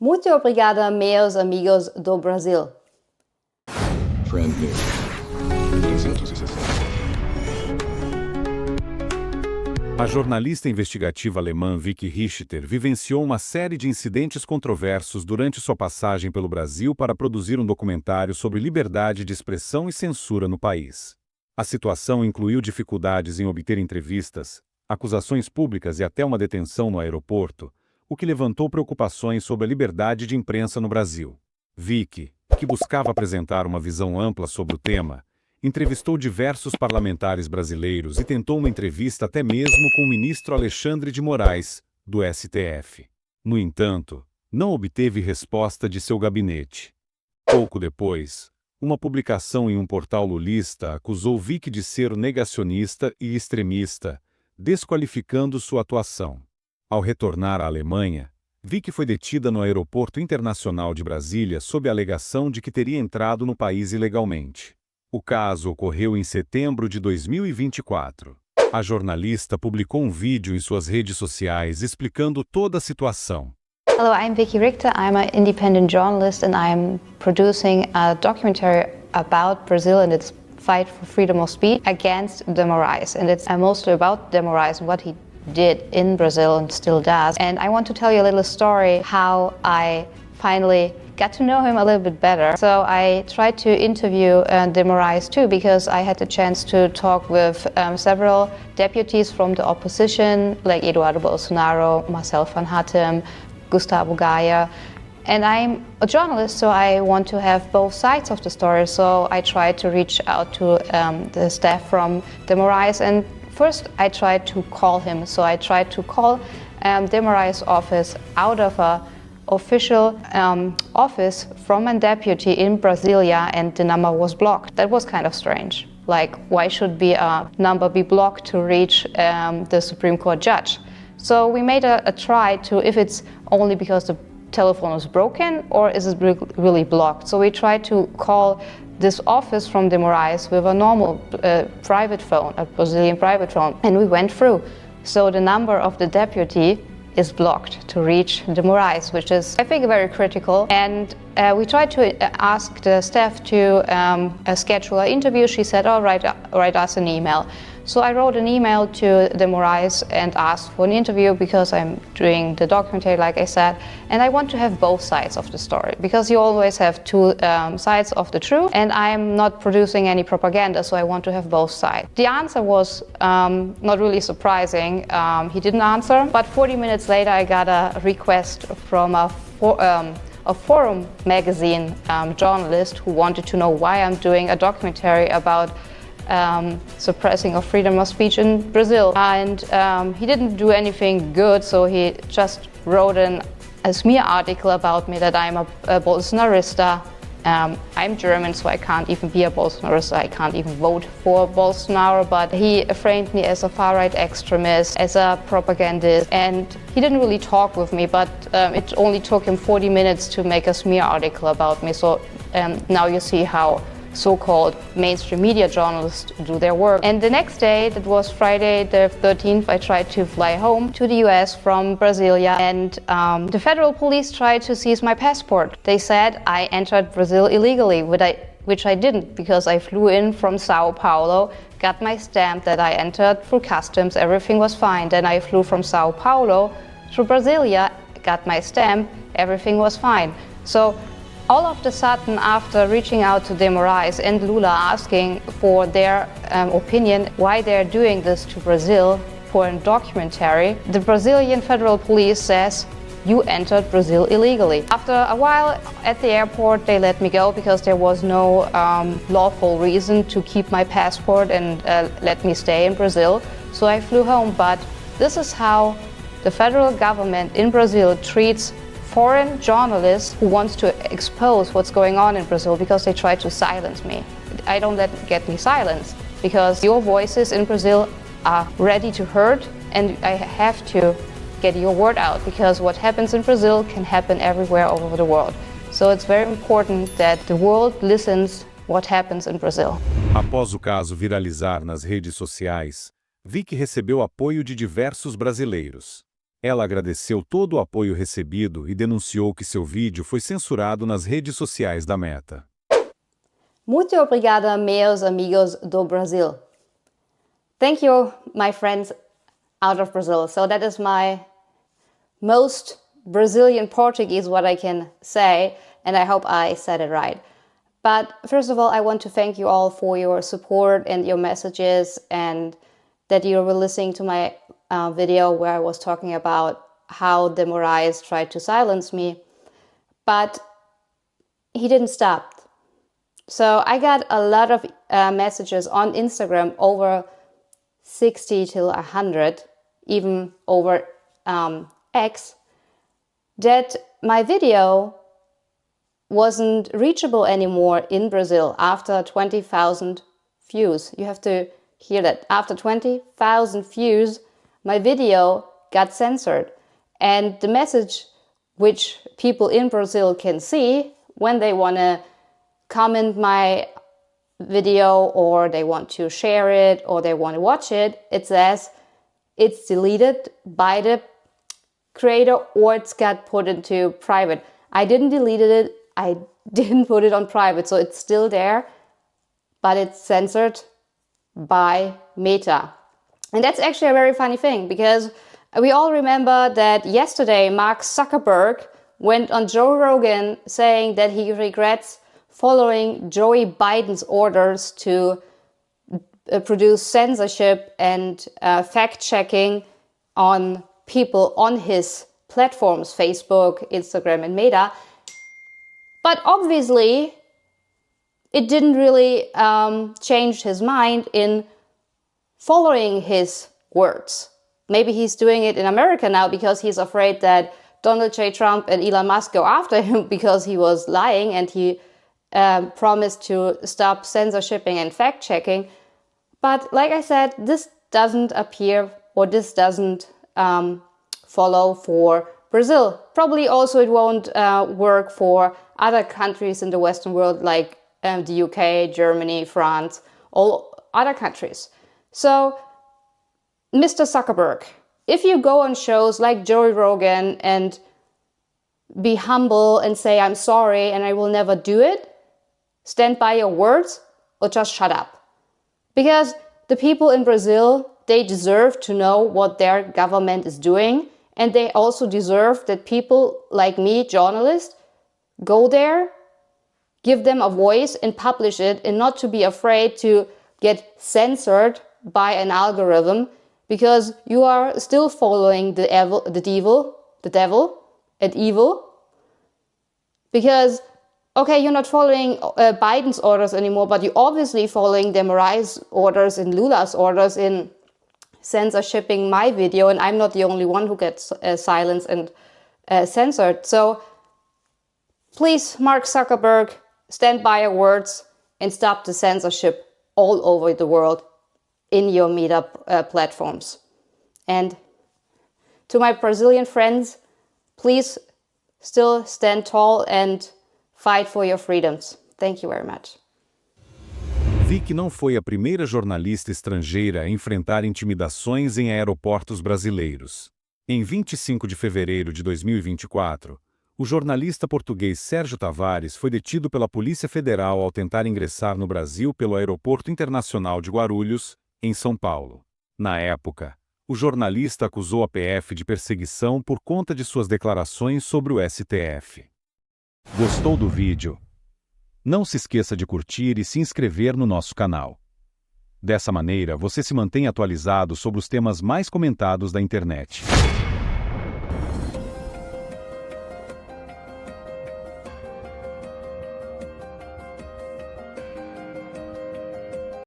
Muito obrigada, meus amigos do Brasil. A jornalista investigativa alemã Vicky Richter vivenciou uma série de incidentes controversos durante sua passagem pelo Brasil para produzir um documentário sobre liberdade de expressão e censura no país. A situação incluiu dificuldades em obter entrevistas, acusações públicas e até uma detenção no aeroporto, o que levantou preocupações sobre a liberdade de imprensa no Brasil. Vicky, que buscava apresentar uma visão ampla sobre o tema, entrevistou diversos parlamentares brasileiros e tentou uma entrevista até mesmo com o ministro Alexandre de Moraes, do STF. No entanto, não obteve resposta de seu gabinete. Pouco depois, uma publicação em um portal lulista acusou Vicky de ser negacionista e extremista, desqualificando sua atuação. Ao retornar à Alemanha, Vicky foi detida no Aeroporto Internacional de Brasília sob a alegação de que teria entrado no país ilegalmente. O caso ocorreu em setembro de 2024. A jornalista publicou um vídeo em suas redes sociais explicando toda a situação. Hello, I'm Vicky Richter. I'm an independent journalist and I'm producing a documentary about Brazil and its fight for freedom of speech against de Moraes. And it's mostly about de Moraes and what he did in Brazil and still does. And I want to tell you a little story how I finally got to know him a little bit better. So I tried to interview de Moraes too, because I had the chance to talk with several deputies from the opposition, like Eduardo Bolsonaro, Marcel van Hattem, Gustavo Gaia. And I'm a journalist, so I want to have both sides of the story. So I tried to reach out to the staff from de Moraes, and first I tried to call him. So I tried to call de Moraes' office out of a official office from a deputy in Brasilia, and the number was blocked. That was kind of strange. Like, why should a number be blocked to reach the Supreme Court judge? So we made a try to, if it's only because the telephone was broken or is it really blocked. So we tried to call this office from de Moraes with a normal private phone, a Brazilian private phone, and we went through. So the number of the deputy is blocked to reach de Moraes, which is, I think, very critical. And we tried to ask the staff to schedule an interview. She said, oh, write us an email. So I wrote an email to de Moraes and asked for an interview because I'm doing the documentary, like I said, and I want to have both sides of the story, because you always have two sides of the truth, and I'm not producing any propaganda, so I want to have both sides. The answer was not really surprising. He didn't answer, but 40 minutes later I got a request from a Forum magazine journalist who wanted to know why I'm doing a documentary about suppressing of freedom of speech in Brazil. And he didn't do anything good, so he just wrote a smear article about me that I'm a Bolsonarista. I'm German, so I can't even be a Bolsonarista. I can't even vote for Bolsonaro, but he framed me as a far-right extremist, as a propagandist, and he didn't really talk with me, but it only took him 40 minutes to make a smear article about me. So now you see how so-called mainstream media journalists do their work. And the next day, that was Friday the 13th, I tried to fly home to the US from Brasilia, and the federal police tried to seize my passport. They said I entered Brazil illegally, which I didn't, because I flew in from Sao Paulo, got my stamp that I entered through customs, everything was fine. Then I flew from Sao Paulo to Brasilia, got my stamp, everything was fine. So all of a sudden, after reaching out to de Moraes and Lula asking for their opinion why they're doing this to Brazil for a documentary, the Brazilian federal police says, you entered Brazil illegally. After a while at the airport, they let me go because there was no lawful reason to keep my passport and let me stay in Brazil. So I flew home, but this is how the federal government in Brazil treats foreign journalists who wants to expose what's going on in Brazil, because they try to silence me. I don't get me silenced, because your voices in Brazil are ready to hurt, and I have to get your word out, because what happens in Brazil can happen everywhere all over the world. So it's very important that the world listens what happens in Brazil. Após o caso viralizar nas redes sociais, Vicky recebeu apoio de diversos brasileiros. Ela agradeceu todo o apoio recebido e denunciou que seu vídeo foi censurado nas redes sociais da Meta. Muito obrigada, meus amigos do Brasil. Thank you, my friends out of Brazil. So that is my most Brazilian Portuguese, what I can say, and I hope I said it right. But first of all, I want to thank you all for your support and your messages, and that you were listening to my video where I was talking about how de Moraes tried to silence me, but he didn't stop. So I got a lot of messages on Instagram, over 60 till 100, even over X, that my video wasn't reachable anymore in Brazil after 20,000 views. You have to hear that. After 20,000 views, my video got censored. And the message which people in Brazil can see when they want to comment my video, or they want to share it, or they want to watch it, it says it's deleted by the creator, or it's got put into private. I didn't delete it, I didn't put it on private, so it's still there, but it's censored by Meta. And that's actually a very funny thing, because we all remember that yesterday Mark Zuckerberg went on Joe Rogan saying that he regrets following Joe Biden's orders to produce censorship and fact-checking on people on his platforms, Facebook, Instagram, and Meta. But obviously, it didn't really change his mind in following his words. Maybe he's doing it in America now because he's afraid that Donald J. Trump and Elon Musk go after him because he was lying and he promised to stop censorshiping and fact-checking. But like I said, this doesn't appear, or this doesn't follow for Brazil. Probably also it won't work for other countries in the Western world, like the UK, Germany, France, all other countries. So, Mr. Zuckerberg, if you go on shows like Joe Rogan and be humble and say, I'm sorry and I will never do it, stand by your words, or just shut up. Because the people in Brazil, they deserve to know what their government is doing, and they also deserve that people like me, journalists, go there, give them a voice and publish it, and not to be afraid to get censored by an algorithm, because you are still following the devil and evil. Because, okay, you're not following Biden's orders anymore, but you're obviously following de Moraes' orders and Lula's orders in censorshipping my video, and I'm not the only one who gets silenced and censored. So please, Mark Zuckerberg, stand by your words and stop the censorship all over the world in your meetup platforms. And to my Brazilian friends, please still stand tall and fight for your freedoms. Thank you very much. Vicky não foi a primeira jornalista estrangeira a enfrentar intimidações em aeroportos brasileiros. Em 25 de fevereiro de 2024, o jornalista português Sérgio Tavares foi detido pela Polícia Federal ao tentar ingressar no Brasil pelo Aeroporto Internacional de Guarulhos, em São Paulo. Na época, o jornalista acusou a PF de perseguição por conta de suas declarações sobre o STF. Gostou do vídeo? Não se esqueça de curtir e se inscrever no nosso canal. Dessa maneira, você se mantém atualizado sobre os temas mais comentados da internet.